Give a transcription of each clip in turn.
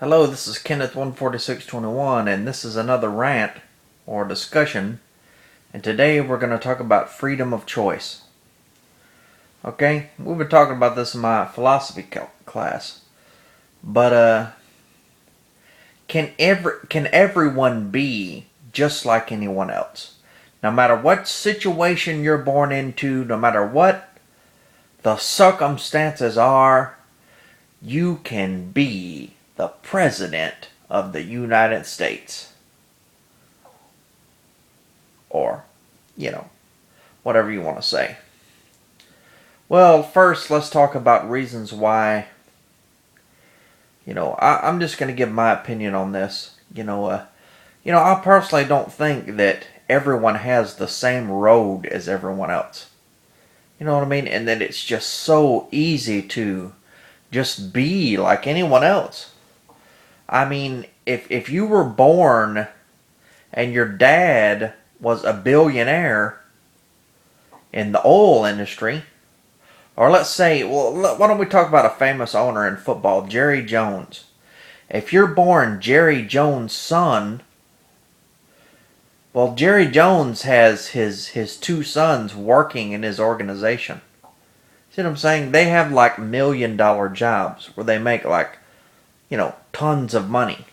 Hello, this is Kenneth14621, and this is another rant or discussion. And today we're going to talk about freedom of choice. Okay, we've been talking about this in my philosophy class, but can everyone be just like anyone else? No matter what situation you're born into, no matter what the circumstances are, you can be the President of the United States. Or, whatever you want to say. Well, first, let's talk about reasons why. I'm just going to give my opinion on this. I personally don't think that everyone has the same road as everyone else. You know what I mean? And that it's just so easy to just be like anyone else. I mean, if you were born and your dad was a billionaire in the oil industry, or let's say, well, why don't we talk about a famous owner in football, Jerry Jones. If you're born Jerry Jones' son, well, Jerry Jones has his two sons working in his organization. See what I'm saying? They have like $1 million jobs where they make tons of money.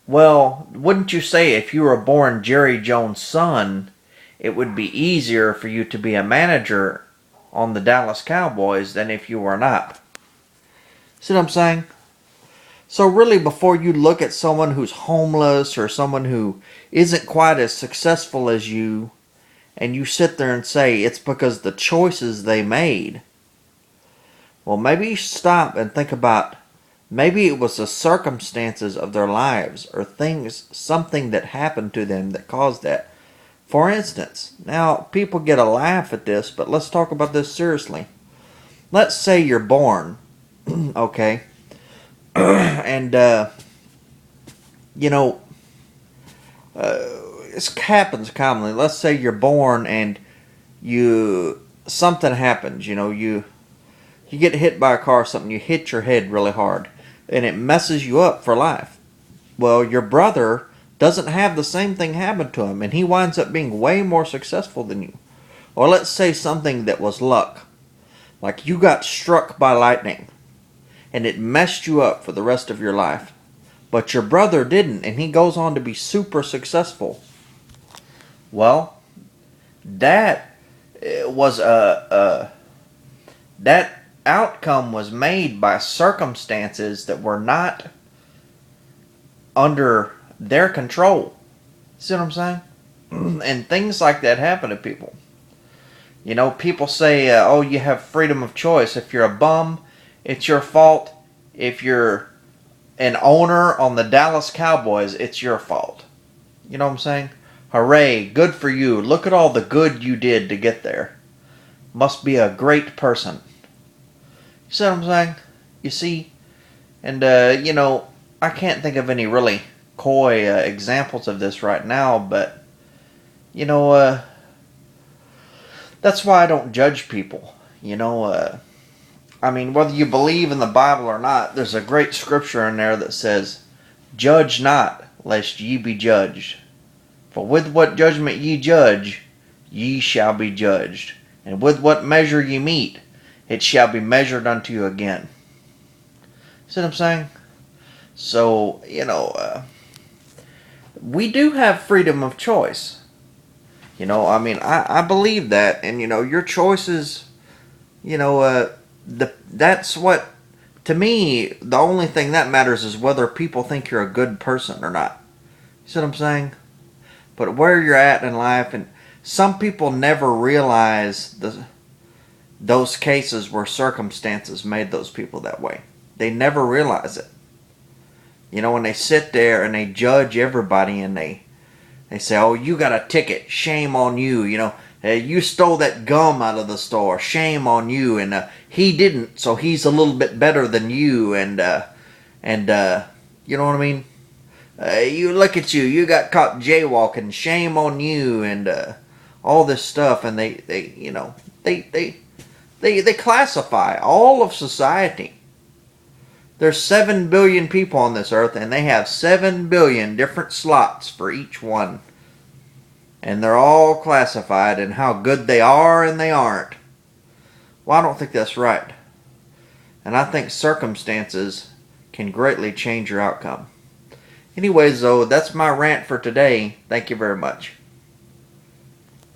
Well, wouldn't you say if you were born Jerry Jones' son, it would be easier for you to be a manager on the Dallas Cowboys than if you were not? See what I'm saying? So really, before you look at someone who's homeless or someone who isn't quite as successful as you, and you sit there and say it's because the choices they made, well, maybe you stop and think about maybe it was the circumstances of their lives or something that happened to them that caused that. For instance, now people get a laugh at this, but let's talk about this seriously. Let's say you're born, okay, and this happens commonly. Let's say you're born and something happens. You get hit by a car or something. You hit your head really hard, and it messes you up for life. Well, your brother doesn't have the same thing happen to him, and he winds up being way more successful than you. Or let's say something that was luck. Like you got struck by lightning, and it messed you up for the rest of your life. But your brother didn't, and he goes on to be super successful. Well, that was that outcome was made by circumstances that were not under their control. See what I'm saying? And things like that happen to people. People say, oh, you have freedom of choice. If you're a bum, it's your fault. If you're an owner on the Dallas Cowboys, it's your fault. You know what I'm saying? Hooray, good for you. Look at all the good you did to get there. Must be a great person. You see what I'm saying? You see? And, I can't think of any really coy examples of this right now, but, that's why I don't judge people. I mean, whether you believe in the Bible or not, there's a great scripture in there that says, "Judge not, lest ye be judged. For with what judgment ye judge, ye shall be judged. And with what measure ye meet, it shall be measured unto you again." See what I'm saying? So, we do have freedom of choice. I believe that. And, your choices, that's what, to me, the only thing that matters is whether people think you're a good person or not. You see what I'm saying? But where you're at in life, and some people never realize those cases where circumstances made those people that way. They never realize it. When they sit there and they judge everybody and they say, oh, you got a ticket, shame on you. You stole that gum out of the store, shame on you. And he didn't, so he's a little bit better than you. And you know what I mean? You look at you got caught jaywalking, shame on you. And all this stuff. And they classify all of society There's 7 billion people on this earth, and they have 7 billion different slots for each one. And they're all classified in how good they are and they aren't. Well, I don't think that's right. And I think circumstances can greatly change your outcome. Anyways, though, that's my rant for today. Thank you very much.